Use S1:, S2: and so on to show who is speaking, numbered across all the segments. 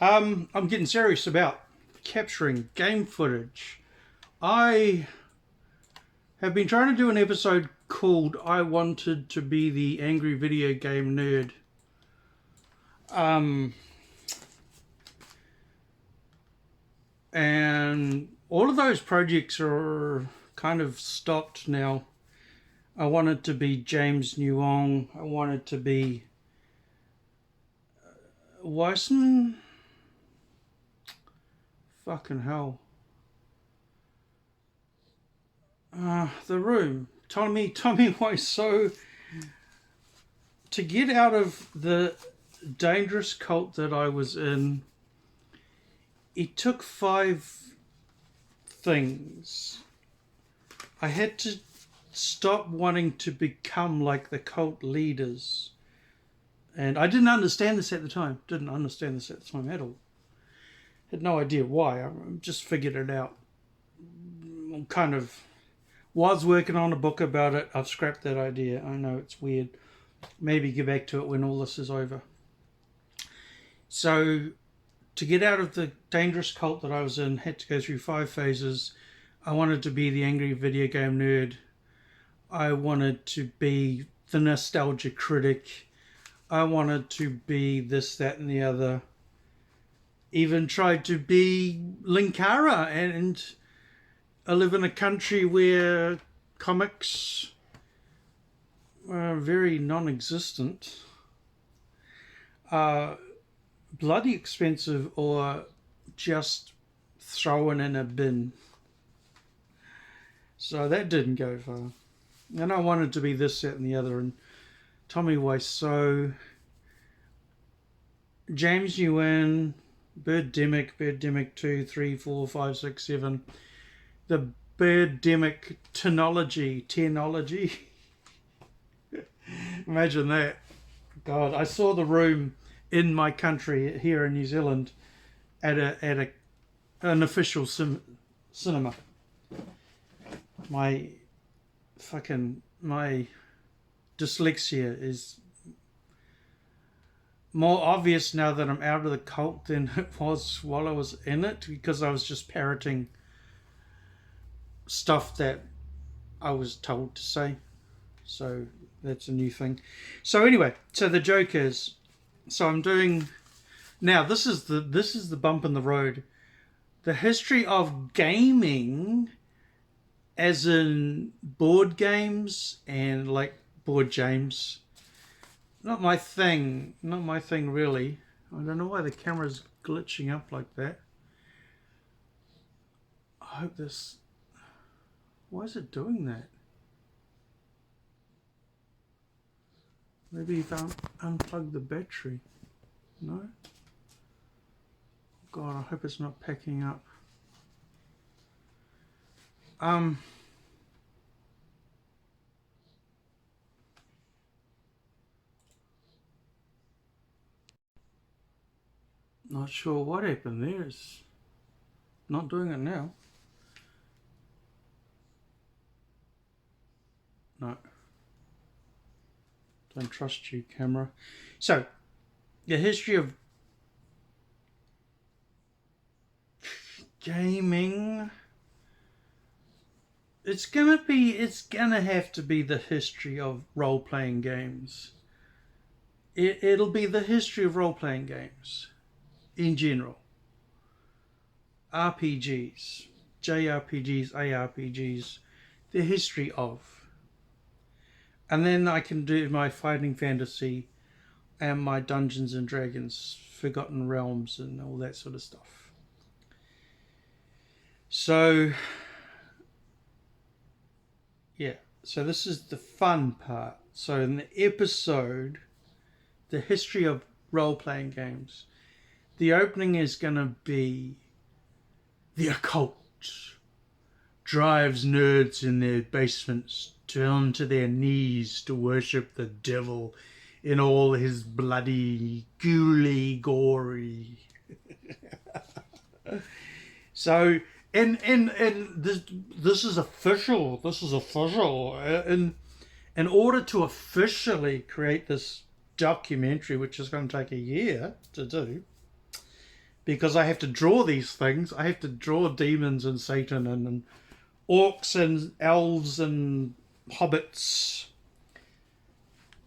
S1: I'm getting serious about capturing game footage. I have been trying to do an episode called I Wanted to Be the Angry Video Game Nerd. And all of those projects are kind of stopped now. I wanted to be James Newong. I wanted to be Weissman. Fucking hell. The Room. Tommy Wiseau. To get out of the dangerous cult that I was in, it took 5 things. I had to stop wanting to become like the cult leaders. And I didn't understand this at the time. Didn't understand this at the time at all. Had no idea why. I just figured it out. Kind of was working on a book about it. I've scrapped that idea. I know it's weird. Maybe get back to it when all this is over. So, to get out of the dangerous cult that I was in, had to go through 5 phases. I wanted to be the angry video game nerd. I wanted to be the nostalgia critic. I wanted to be this, that, and the other. Even tried to be Linkara, and I live in a country where comics are very non-existent, bloody expensive, or just thrown in a bin. So that didn't go far. And I wanted to be this, that, and the other. And Tommy Wiseau, James Nguyen, Birdemic 2, 3, 4, 5, 6, 7. The Birdemic technology. Imagine that. God, I saw The Room in my country here in New Zealand at an official cinema. My dyslexia is more obvious now that I'm out of the cult than it was while I was in it, because I was just parroting stuff that I was told to say. So that's a new thing. So anyway, so the joke is, so I'm doing now. This is the bump in the road. The history of gaming, as in board games and like board James. Not my thing really. I don't know why the camera's glitching up like that. I hope this... Why is it doing that? Maybe if I unplug the battery. No? God, I hope it's not packing up. Not sure what happened there. It's not doing it now. No. Don't trust you, camera. So, the history of gaming. It's gonna have to be the history of role-playing games. It'll be the history of role-playing games in general. RPGs, JRPGs, ARPGs, the history of. And then I can do my fighting fantasy and my Dungeons and Dragons, Forgotten Realms, and all that sort of stuff. So, yeah. So this is the fun part. So in the episode, the history of role-playing games, the opening is going to be the occult drives nerds in their basements down to their knees to worship the devil in all his bloody, ghouly, gory. So, and this is official. This is official. In order to officially create this documentary, which is going to take a year to do, because I have to draw these things. I have to draw demons and Satan and orcs and elves and hobbits.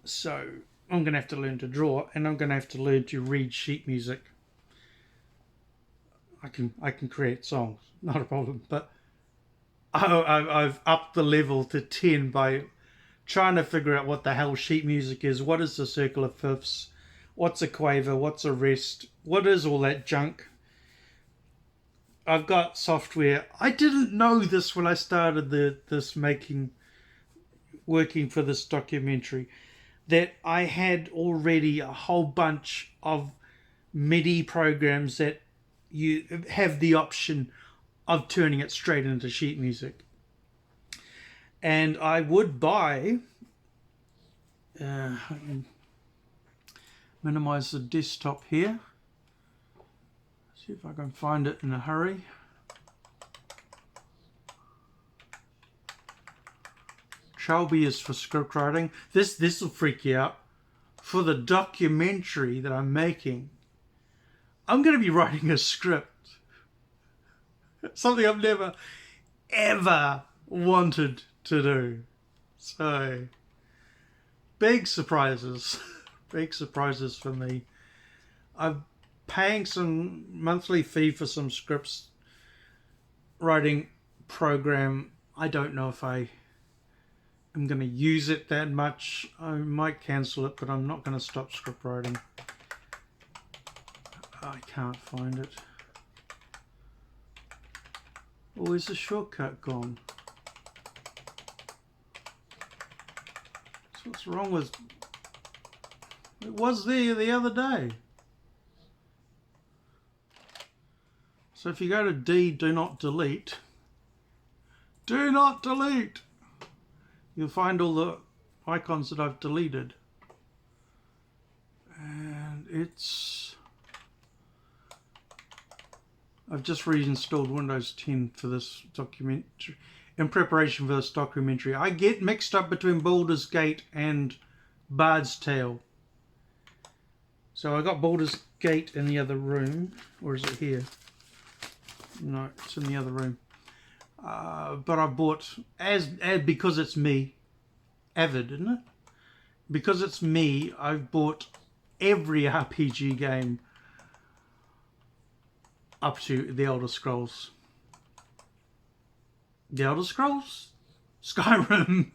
S1: So I'm going to have to learn to draw, and I'm going to have to learn to read sheet music. I can create songs, not a problem, but I've upped the level to 10 by trying to figure out what the hell sheet music is. What is the circle of fifths? What's a quaver? What's a rest? What is all that junk? I've got software. I didn't know this when I started working for this documentary, that I had already a whole bunch of MIDI programs that you have the option of turning it straight into sheet music. And I would buy, minimize the desktop here, see if I can find it in a hurry. Shelby is for script writing. This will freak you out. For the documentary that I'm making, I'm going to be writing a script. Something I've never, ever wanted to do. So, big surprises. Big surprises for me. I'm paying some monthly fee for some scripts writing program. I don't know if I'm going to use it that much. I might cancel it, but I'm not going to stop script writing. I can't find it. Oh, is the shortcut gone? So what's wrong with... It was there the other day. So if you go to D, do not delete. Do not delete! You'll find all the icons that I've deleted. And it's... I've just reinstalled Windows 10 for this documentary, in preparation for this documentary. I get mixed up between Baldur's Gate and Bard's Tale. So I got Baldur's Gate in the other room. Or is it here? No, it's in the other room. But I bought, because it's me, Avid, isn't it? Because it's me, I've bought every RPG game up to The Elder Scrolls. The Elder Scrolls? Skyrim.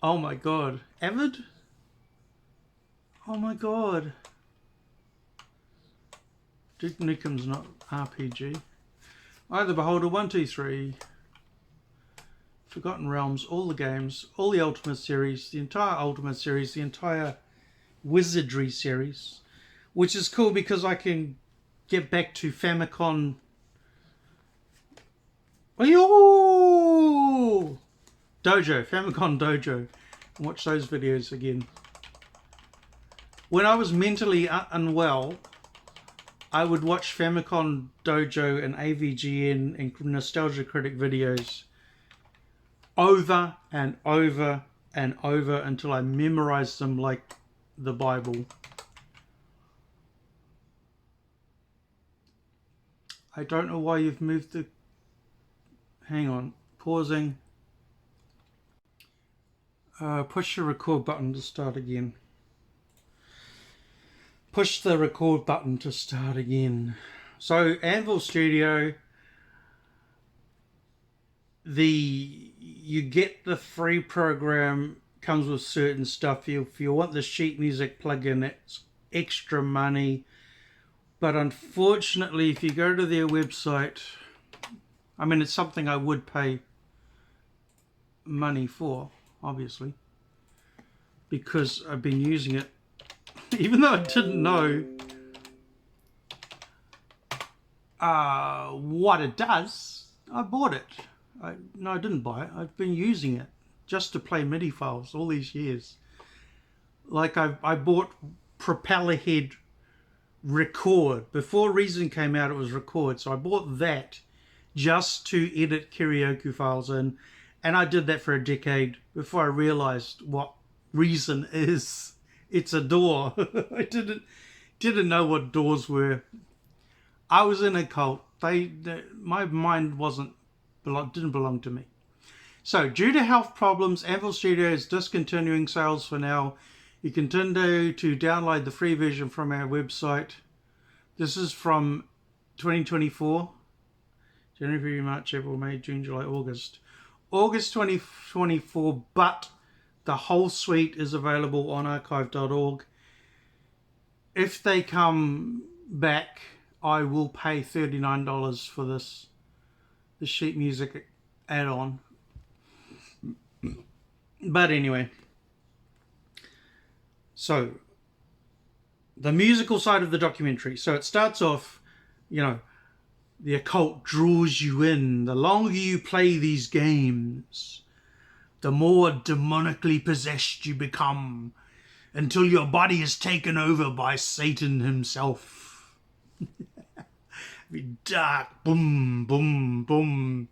S1: Oh my god. Avid? Oh my god. Duke Nukem's not RPG. Eye of the Beholder, 1, 2, 3. Forgotten Realms, all the games, all the Ultimate series, the entire Ultimate series, the entire Wizardry series. Which is cool because I can get back to Famicom. Oh, Dojo, Famicom Dojo, and watch those videos again. When I was mentally unwell, I would watch Famicom Dojo and AVGN and Nostalgia Critic videos over and over and over until I memorized them like the Bible. I don't know why you've moved the... Hang on. Pausing. Push the record button to start again. Push the record button to start again. So, Anvil Studio, you get the free program, comes with certain stuff. If you want the sheet music plugin, it's extra money. But unfortunately, if you go to their website, I mean, it's something I would pay money for, obviously, because I've been using it. Even though I didn't know what it does, I bought it. No, I didn't buy it. I've been using it just to play MIDI files all these years. Like I bought Propellerhead Record. Before Reason came out, it was Record. So I bought that just to edit karaoke files in. And I did that for a decade before I realized what Reason is. It's a DAW. I didn't didn't know what doors were. I was in a cult. My mind didn't belong to me. So, due to health problems, Anvil Studio is discontinuing sales for now. You can continue to download the free version from our website. This is from 2024. January, February, March, April, May, June, July, August. August 2024, but the whole suite is available on archive.org. If they come back, I will pay $39 for this sheet music add-on. But anyway, so the musical side of the documentary. So it starts off, you know, the occult draws you in. The longer you play these games, the more demonically possessed you become, until your body is taken over by Satan himself. Dark, boom, boom, boom.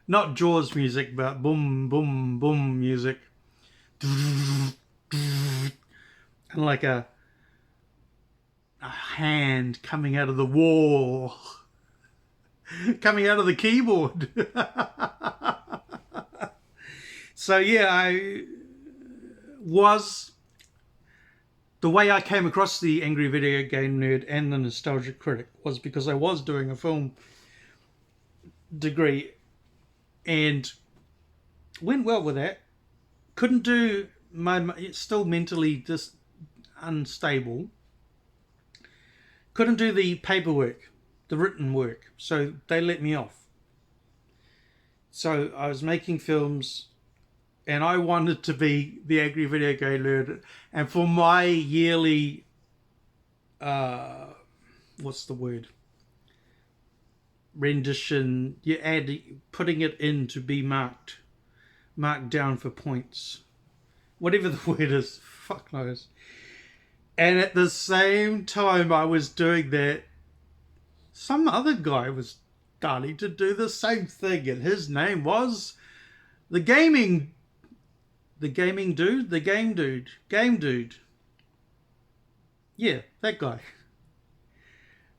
S1: Not Jaws music, but boom, boom, boom music. And like a hand coming out of the wall. Coming out of the keyboard. So yeah, the way I came across the Angry Video Game Nerd and the Nostalgic Critic was because I was doing a film degree and went well with that. Couldn't do still mentally unstable. Couldn't do the paperwork, the written work, so they let me off. So I was making films and I wanted to be the Angry Video Game Nerd, and for my yearly what's the word, rendition, you add putting it in to be marked down for points, whatever the word is, fuck knows. And at the same time I was doing that, some other guy was starting to do the same thing, and his name was the game dude. Yeah, that guy.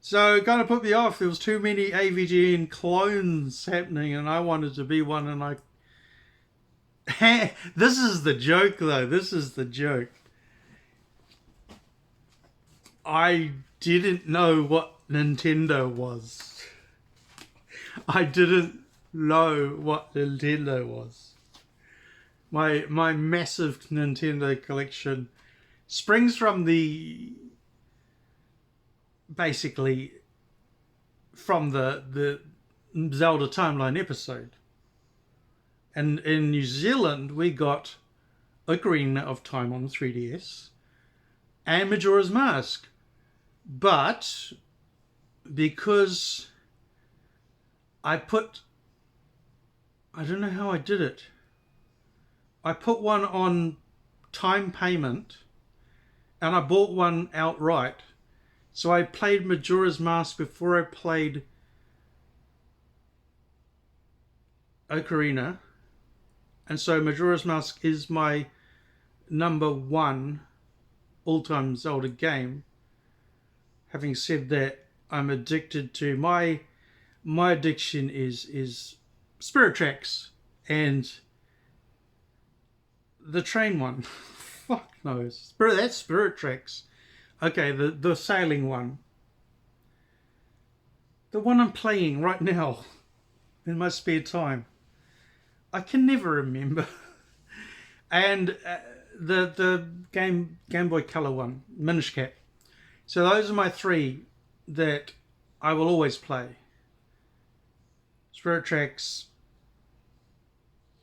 S1: So it kind of put me off. There was too many AVGN clones happening, and I wanted to be one. And this is the joke, though. This is the joke. I didn't know what Nintendo was. I didn't know what Nintendo was. My massive Nintendo collection springs from basically from the Zelda Timeline episode. And in New Zealand, we got Ocarina of Time on the 3DS and Majora's Mask. But because I don't know how I did it. I put one on time payment and I bought one outright. So I played Majora's Mask before I played Ocarina. And so Majora's Mask is my number one all-time Zelda game. Having said that, I'm addicted to my addiction is Spirit Tracks and the train one. Fuck knows. That's Spirit Tracks. Okay, the sailing one. The one I'm playing right now in my spare time. I can never remember. And the Game Boy Color one, Minish Cap. So those are my three that I will always play. Spirit Tracks,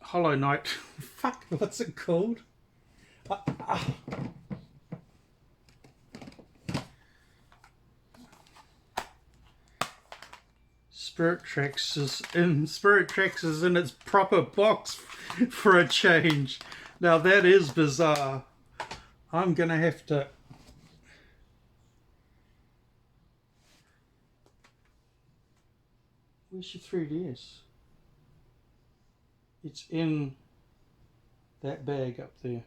S1: Hollow Knight. Fuck, what's it called? Spirit Tracks is in its proper box for a change. Now that is bizarre. I'm gonna have to. Where's your 3DS? It's in that bag up there.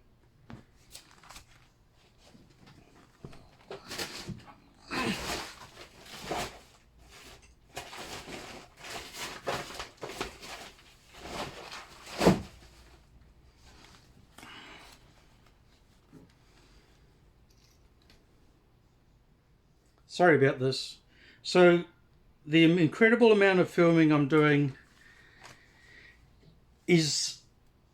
S1: Sorry about this. So the incredible amount of filming I'm doing is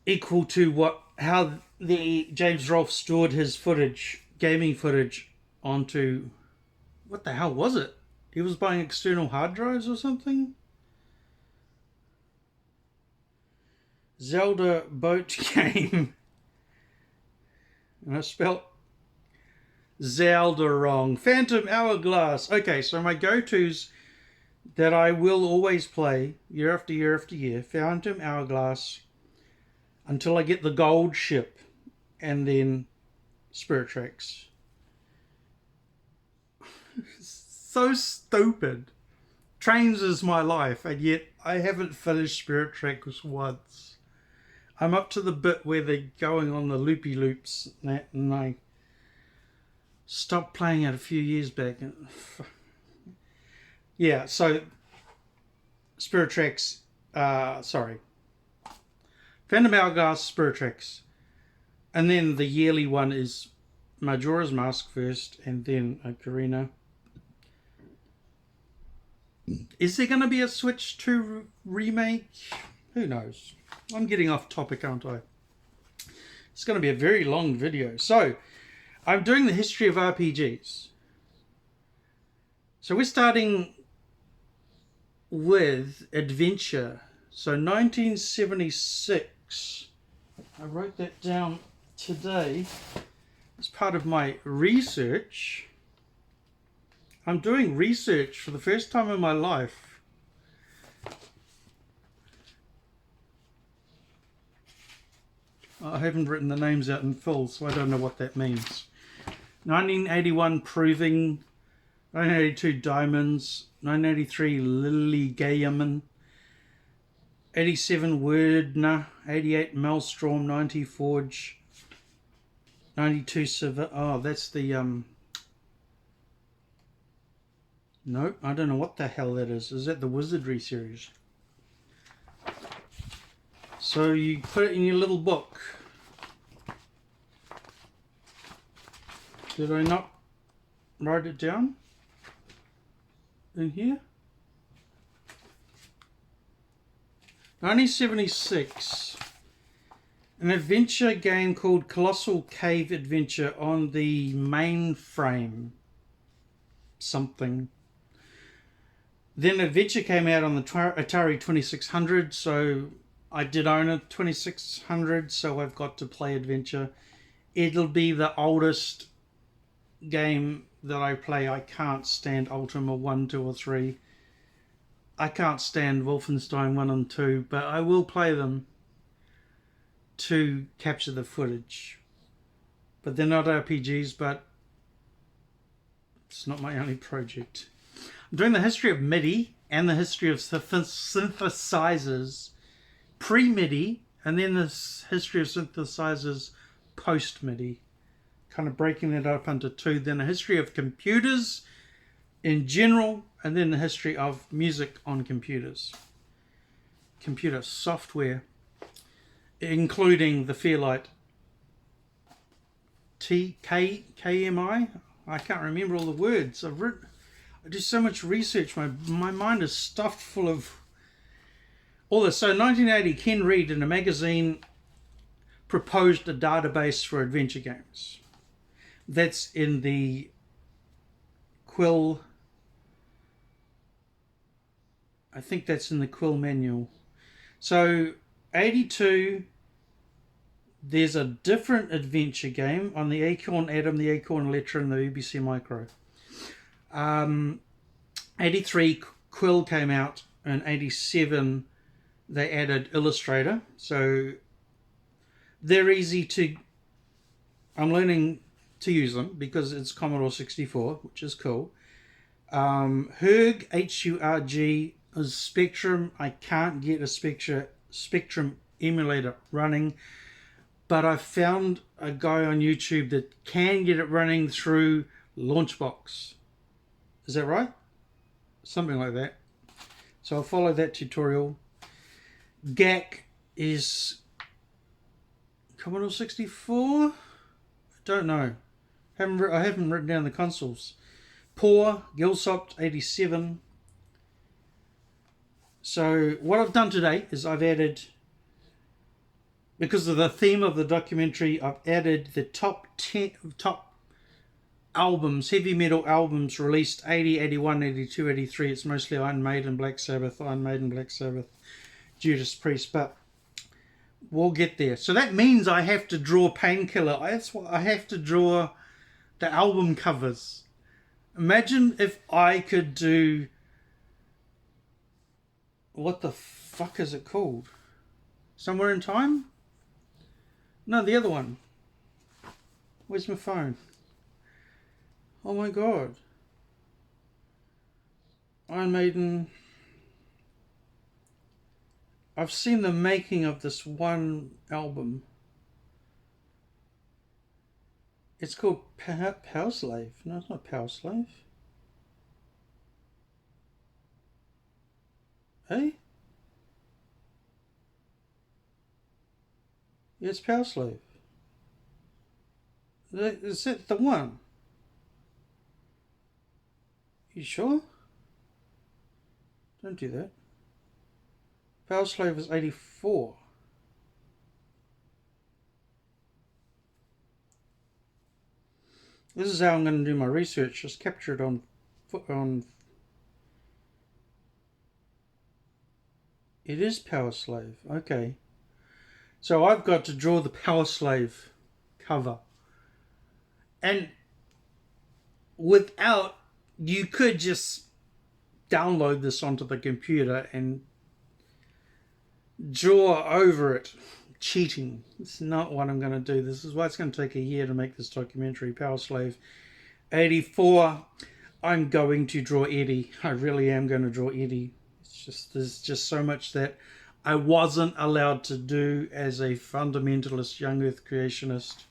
S1: equal to how the James Rolfe stored his footage, gaming footage, onto, what the hell was it? He was buying external hard drives or something? Zelda boat game. And I spelt Zelda wrong. Phantom Hourglass. Okay, so my go-tos that I will always play year after year after year. Phantom Hourglass until I get the gold ship, and then Spirit Tracks. So stupid. Trains is my life, and yet I haven't finished Spirit Tracks once. I'm up to the bit where they're going on the loopy loops, and I stopped playing it a few years back. Yeah, so Spirit Tracks, Phantom Hourglass, Spirit Tracks. And then the yearly one is Majora's Mask first, and then Ocarina. Is there going to be a Switch 2 remake? Who knows? I'm getting off topic, aren't I? It's going to be a very long video. So, I'm doing the history of RPGs. So we're starting with Adventure. So 1976. I wrote that down today as part of my research. I'm doing research for the first time in my life. I haven't written the names out in full, so I don't know what that means. 1981 Proving, 1982 Diamonds, 1983 Lily Gayaman, 87 Wordner, 88 Maelstrom, 90 Forge, 92 Civ. Oh, that's the no, I don't know what the hell that is. Is that the Wizardry series? So you put it in your little book. Did I not write it down in here? 1976. An adventure game called Colossal Cave Adventure on the mainframe. Something. Then Adventure came out on the Atari 2600, so I did own a 2600, so I've got to play Adventure. It'll be the oldest game that I play. I can't stand Ultima 1, 2 or 3. I can't stand Wolfenstein 1 and 2, but I will play them to capture the footage. But they're not RPGs, but it's not my only project. I'm doing the history of MIDI and the history of synthesizers pre-MIDI, and then the history of synthesizers post-MIDI. Kind of breaking that up into two. Then a history of computers in general, and then the history of music on computers. Computer software, including the Fairlight KMI. I can't remember all the words. I do so much research. My mind is stuffed full of all this. So 1980, Ken Reed in a magazine proposed a database for adventure games. That's in the Quill. I think that's in the Quill manual. So 82, there's a different adventure game on the Acorn Atom, the Acorn Electra, and the BBC Micro. 83, Quill came out, and 87, they added Illustrator. So they're easy to... I'm learning to use them because it's Commodore 64, which is cool. HURG, HURG, is Spectrum. I can't get a Spectrum emulator running, but I found a guy on YouTube that can get it running through Launchbox. Is that right? Something like that. So I'll follow that tutorial. GAC is Commodore 64? I don't know. I haven't written down the consoles. Poor, Gilsopt 87. So what I've done today is I've added, because of the theme of the documentary, I've added the top albums, heavy metal albums released 80, 81, 82, 83. It's mostly Iron Maiden, Black Sabbath, Judas Priest, but we'll get there. So that means I have to draw Painkiller. That's what I have to draw, the album covers. Imagine if I could do, what the fuck is it called? Somewhere in Time? No, the other one. Where's my phone? Oh my god. Iron Maiden. I've seen the making of this one album. It's called Power Slave. No, it's not Power Slave. Hey? Yeah, it's Power Slave. Is that the one? You sure? Don't do that. Power Slave is 84. This is how I'm going to do my research. Just capture it on. It is Power Slave. Okay. So I've got to draw the Power Slave cover. And without, you could just download this onto the computer and draw over it. Cheating. It's not what I'm going to do. This is why it's going to take a year to make this documentary. Power Slave 84. I'm going to draw Eddie. I really am going to draw Eddie. It's just, there's just so much that I wasn't allowed to do as a fundamentalist young earth creationist,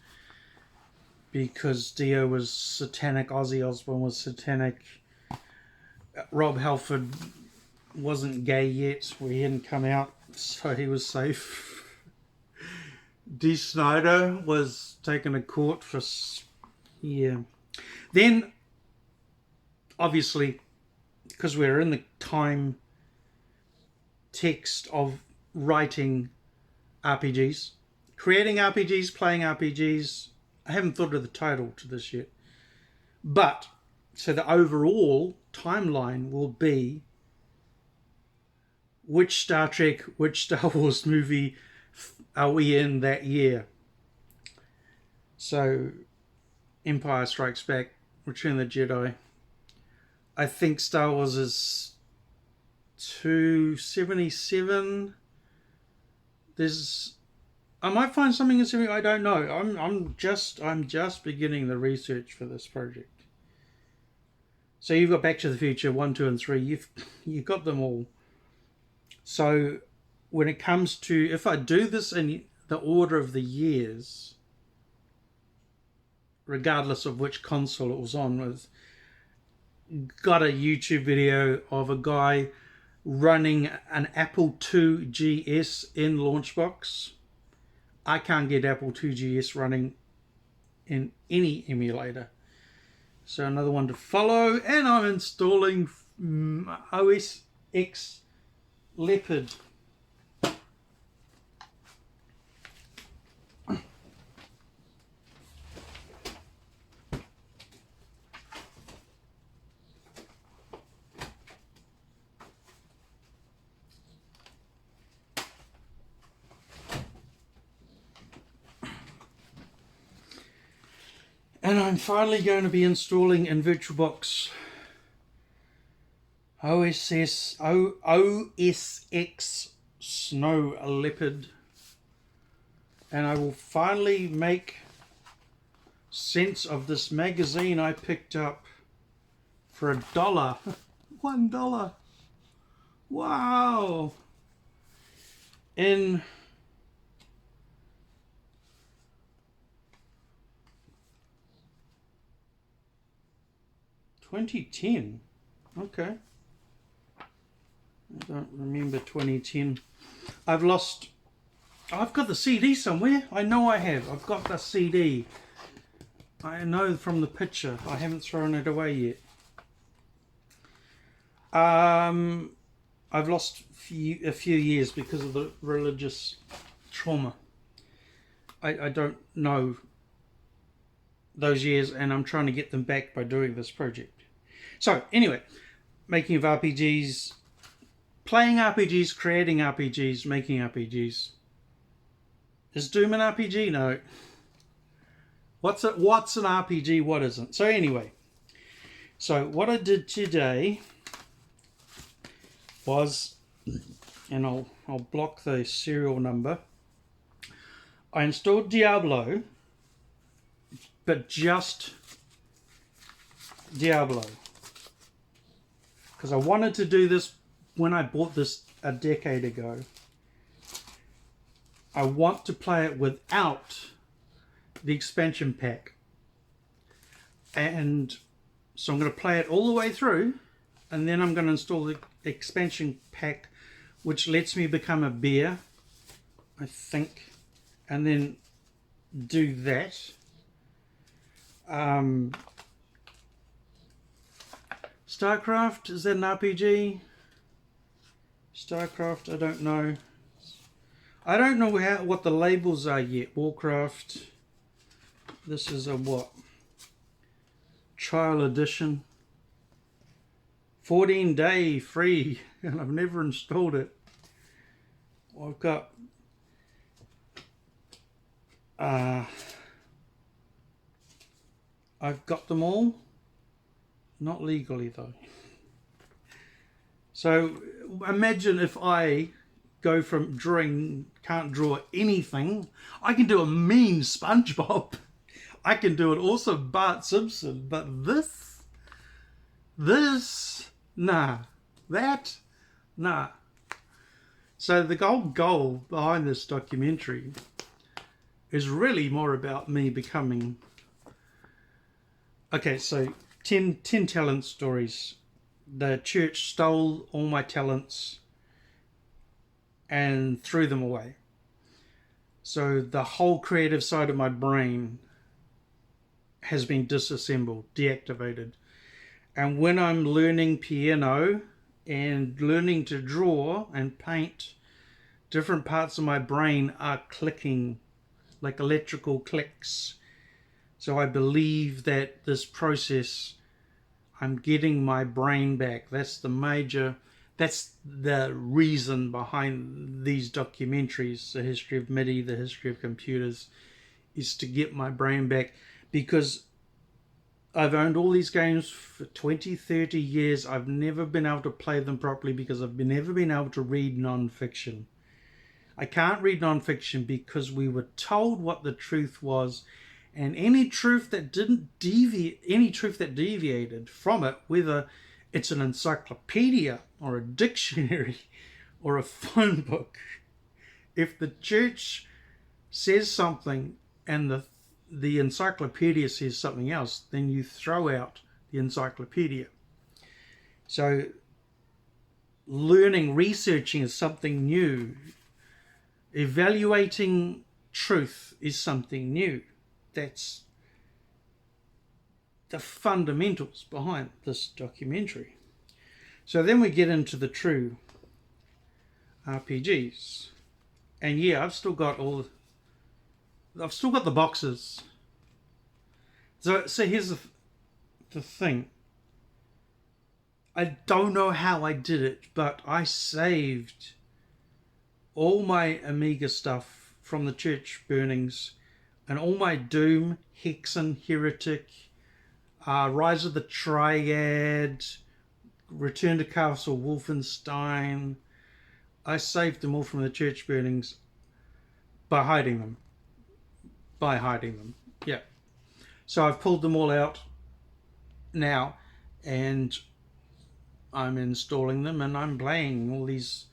S1: because Dio was satanic, Ozzy Osbourne was satanic, Rob Halford wasn't gay yet, he hadn't come out, so he was safe. Dee Snider was taken to court for, yeah. Then, obviously, because we're in the time text of writing RPGs, creating RPGs, playing RPGs, I haven't thought of the title to this yet. But, so the overall timeline will be which Star Trek, which Star Wars movie are we in that year. So, Empire Strikes Back, Return of the Jedi. I think Star Wars is 277. I might find something in 70. I don't know. I'm just beginning the research for this project. So you've got Back to the Future 1, 2, and 3. You've got them all. So when it comes to, if I do this in the order of the years, regardless of which console it was on, got a YouTube video of a guy running an Apple II GS in Launchbox. I can't get Apple II GS running in any emulator. So another one to follow, and I'm installing OS X Leopard. And I'm finally going to be installing in VirtualBox OS X Snow Leopard. And I will finally make sense of this magazine I picked up for $1. $1. Wow. In 2010. Okay. I don't remember 2010. I've got the CD somewhere. I know I have. I've got the CD. I know from the picture. I haven't thrown it away yet. I've lost a few years because of the religious trauma. I don't know those years, and I'm trying to get them back by doing this project. So anyway, making of RPGs, playing RPGs, creating RPGs, making RPGs. Is Doom an RPG? No. What's an RPG? What isn't? So anyway, so what I did today was, and I'll block the serial number. I installed Diablo, but just Diablo, because I wanted to do this when I bought this a decade ago. I want to play it without the expansion pack, and so I'm going to play it all the way through, and then I'm going to install the expansion pack, which lets me become a bear, I think, and then do that. StarCraft, is that an RPG? StarCraft, I don't know. I don't know what the labels are yet. Warcraft. This is a what? Trial edition. 14-day free, and I've never installed it. I've got them all. Not legally though. So imagine if I go from can't draw anything. I can do a mean SpongeBob. I can do an awesome Bart Simpson, but this, nah, that, nah. So the goal behind this documentary is really more about me becoming. Okay, so 10 talent stories. The church stole all my talents and threw them away. So the whole creative side of my brain has been disassembled, deactivated. And when I'm learning piano and learning to draw and paint, different parts of my brain are clicking like electrical clicks. So I believe that this process, I'm getting my brain back. That's the reason behind these documentaries, the history of MIDI, the history of computers, is to get my brain back, because I've owned all these games for 20, 30 years. I've never been able to play them properly because I've never been able to read non-fiction. I can't read non-fiction because we were told what the truth was, and any truth that deviated from it, whether it's an encyclopedia or a dictionary or a phone book, if the church says something and the encyclopedia says something else, then you throw out the encyclopedia. So researching is something new. Evaluating truth is something new. That's the fundamentals behind this documentary. So then we get into the true RPGs. And yeah, I've still got the boxes. So here's the thing. I don't know how I did it, but I saved all my Amiga stuff from the church burnings, and all my Doom, Hexen, Heretic, Rise of the Triad, Return to Castle Wolfenstein. I saved them all from the church burnings by hiding them. Yeah. So I've pulled them all out now, and I'm installing them, and I'm playing all these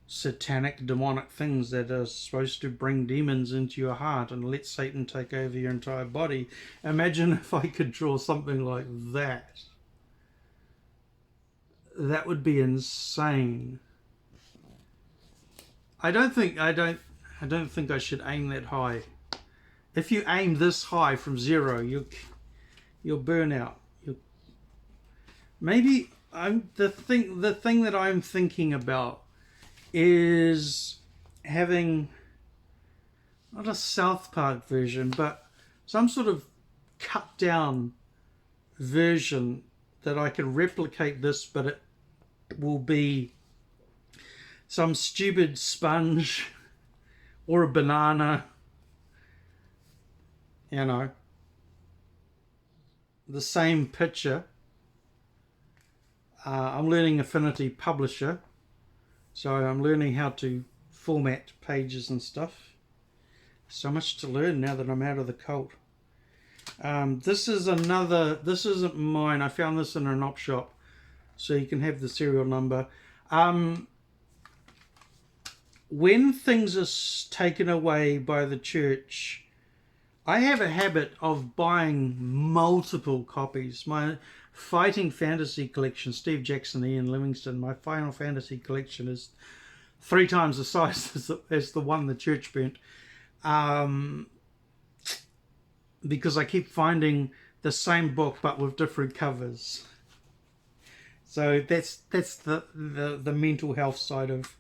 S1: satanic, demonic things that are supposed to bring demons into your heart and let Satan take over your entire body. Imagine if I could draw something like that. That would be insane. I don't think I should aim that high. If you aim this high from zero, you'll burn out. Maybe the thing that I'm thinking about is having not a South Park version, but some sort of cut down version that I can replicate this, but it will be some stupid sponge or a banana, you know, the same picture. I'm learning Affinity Publisher, so I'm learning how to format pages and stuff. So much to learn now that I'm out of the cult. This isn't mine. I found this in an op shop, so you can have the serial number. When things are taken away by the church, I have a habit of buying multiple copies. My Fighting Fantasy collection, Steve Jackson, Ian Livingstone, my Final Fantasy collection is 3 times the size as the one the church burnt. Because I keep finding the same book but with different covers. So that's the mental health side of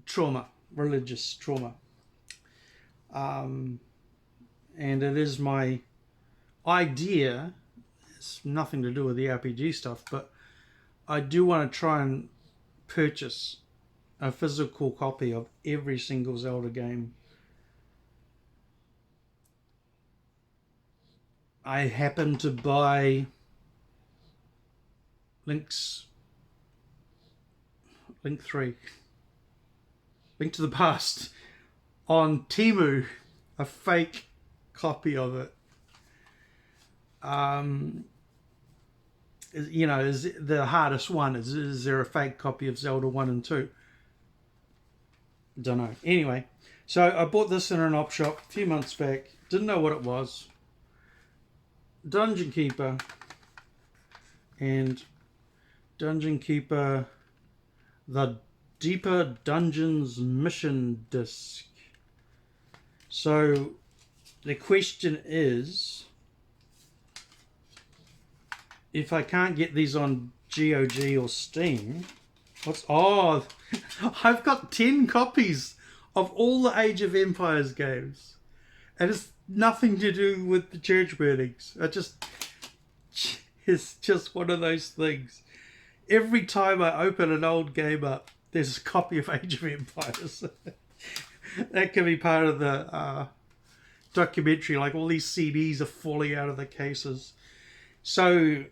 S1: trauma, religious trauma. And it is my idea, it's nothing to do with the RPG stuff, but I do want to try and purchase a physical copy of every single Zelda game. I happened to buy Link 3, Link to the Past, on Temu, a fake copy of it. Is the hardest one. Is there a fake copy of Zelda 1 and 2? Don't know. Anyway, so I bought this in an op shop a few months back. Didn't know what it was. Dungeon Keeper and Dungeon Keeper The Deeper Dungeons Mission Disc. So the question is, if I can't get these on GOG or Steam, I've got 10 copies of all the Age of Empires games. And it's nothing to do with the church burnings. It's just one of those things. Every time I open an old game up, there's a copy of Age of Empires. That can be part of the documentary. Like, all these CDs are falling out of the cases. So,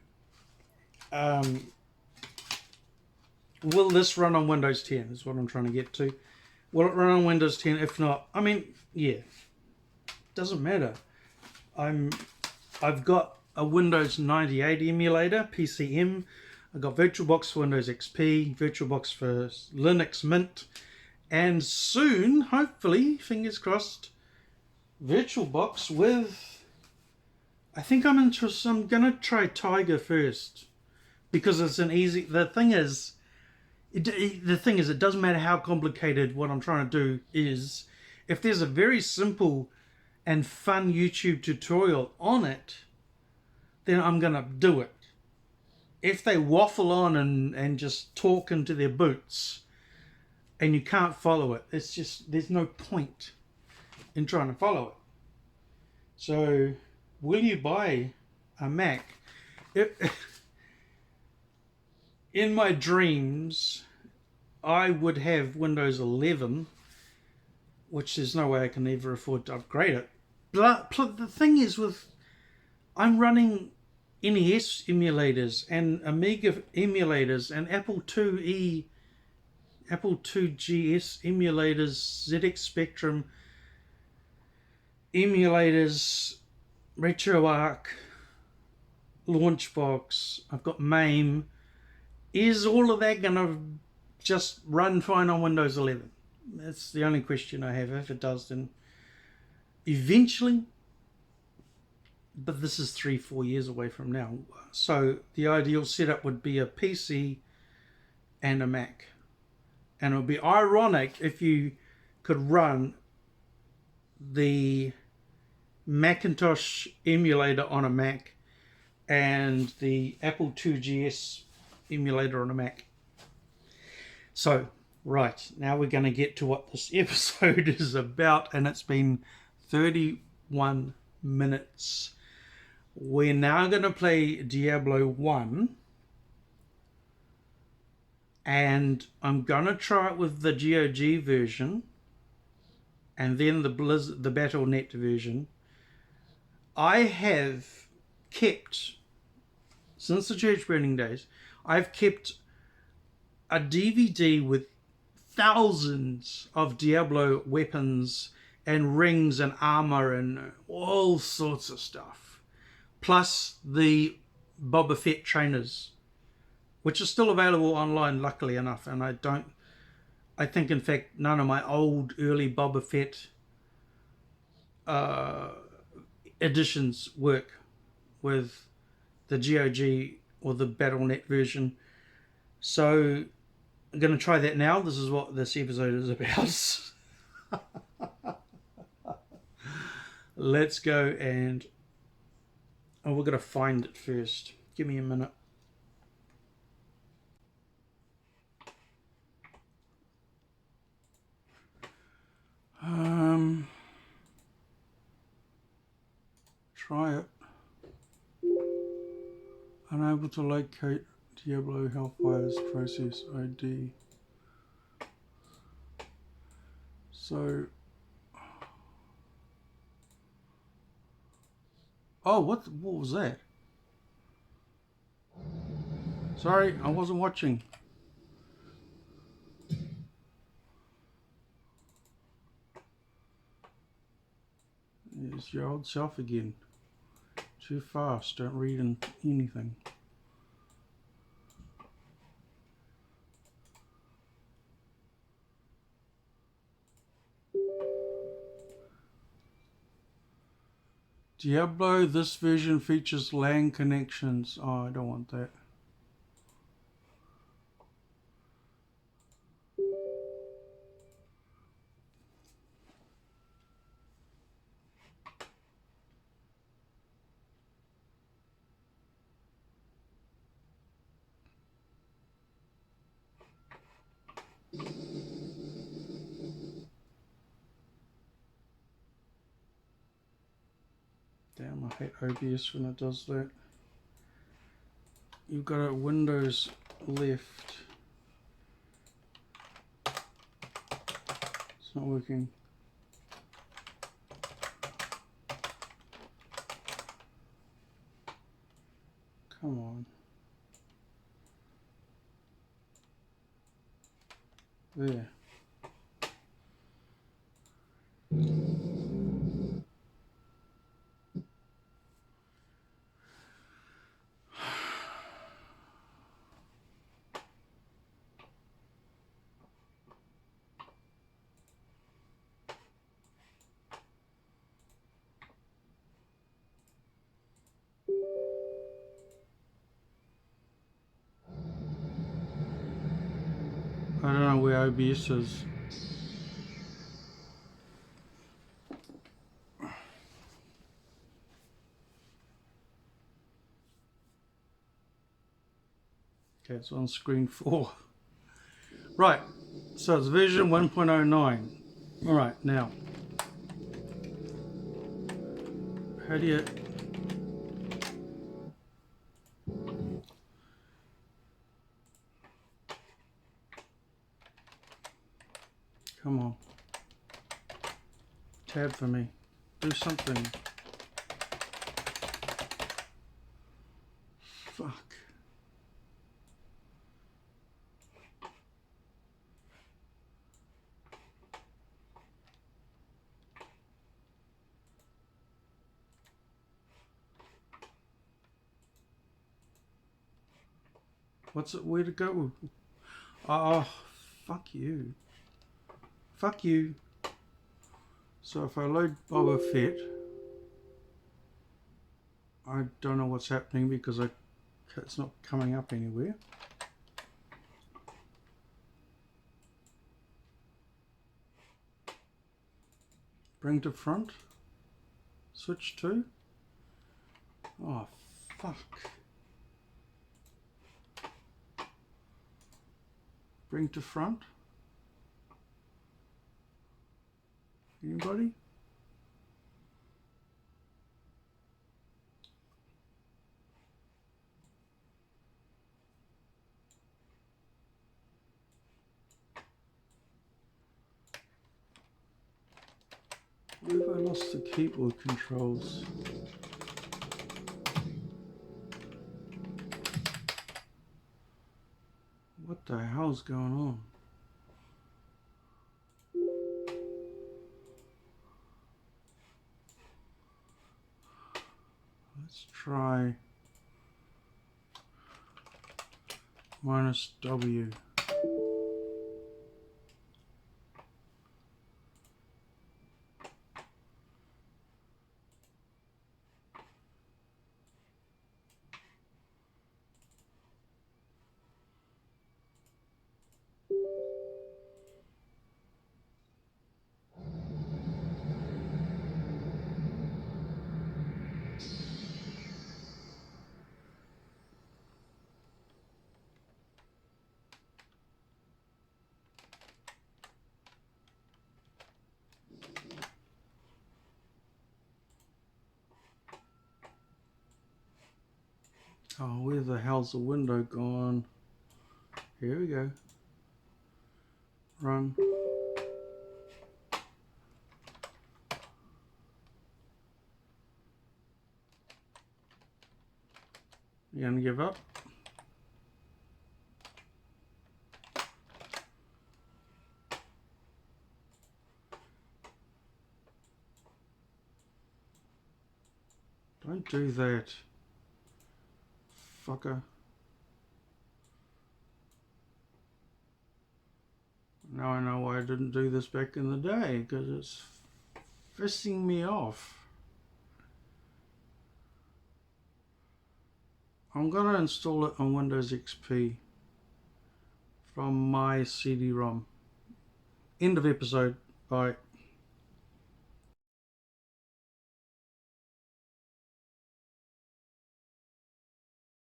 S1: will this run on Windows 10 is what I'm trying to get to. Will it run on Windows 10? If not, I mean, yeah, doesn't matter. I've got a Windows 98 emulator, PCM. I've got VirtualBox for Windows XP, VirtualBox for Linux Mint, and soon, hopefully, fingers crossed, VirtualBox with, I think I'm gonna try Tiger first, because it's an easy, the thing is, it doesn't matter how complicated what I'm trying to do is. If there's a very simple and fun YouTube tutorial on it, then I'm gonna do it. If they waffle on and just talk into their boots and you can't follow it, it's just, there's no point in trying to follow it. So, will you buy a Mac? In my dreams, I would have Windows 11, which there's no way I can ever afford to upgrade it. But the thing is, I'm running NES emulators and Amiga emulators and Apple IIe, Apple IIGS emulators, ZX Spectrum emulators, RetroArch, Launchbox. I've got MAME. Is all of that going to just run fine on Windows 11? That's the only question I have. If it does, then eventually. But this is 3-4 years away from now. So the ideal setup would be a PC and a Mac. And it would be ironic if you could run the Macintosh emulator on a Mac and the Apple 2GS emulator on a Mac. So, right, now we're going to get to what this episode is about, and it's been 31 minutes. We're now going to play Diablo 1, and I'm going to try it with the GOG version, and then the Battle.net version. I have kept, since the church burning days, I've kept a DVD with thousands of Diablo weapons and rings and armor and all sorts of stuff. Plus the Boba Fett trainers, which are still available online, luckily enough. And I think in fact none of my old early Boba Fett editions work with the GOG or the Battle.net version. So I'm going to try that now. This is what this episode is about. Let's go and... Oh, we're going to find it first. Give me a minute. Try it. Unable to locate Diablo Hellfire's process ID. So... Oh, what was that? Sorry, I wasn't watching. It's your old self again. Too fast, don't read anything. Diablo, this version features LAN connections. Oh, I don't want that. Damn, I hate OBS when it does that. You've got a Windows left. It's not working. Come on. There. I don't know where OBS is. Okay, it's on screen 4. Right, so it's version 1.09. Alright, now. How do you... Come on. Tab for me. Do something. Fuck. What's it? Where to go? Oh, fuck you. Fuck you. So if I load Boba Fett, I don't know what's happening because it's not coming up anywhere. Bring to front. Switch to. Oh, Fuck. Bring to front. Anybody? Where have I lost the keyboard controls? What the hell's going on? Let's try -W. Oh, where the hell's the window gone? Here we go. Run. You gonna give up? Don't do that, fucker. Now I know why I didn't do this back in the day, because it's pissing me off. I'm gonna install it on Windows XP from my CD-ROM. End of episode. Bye.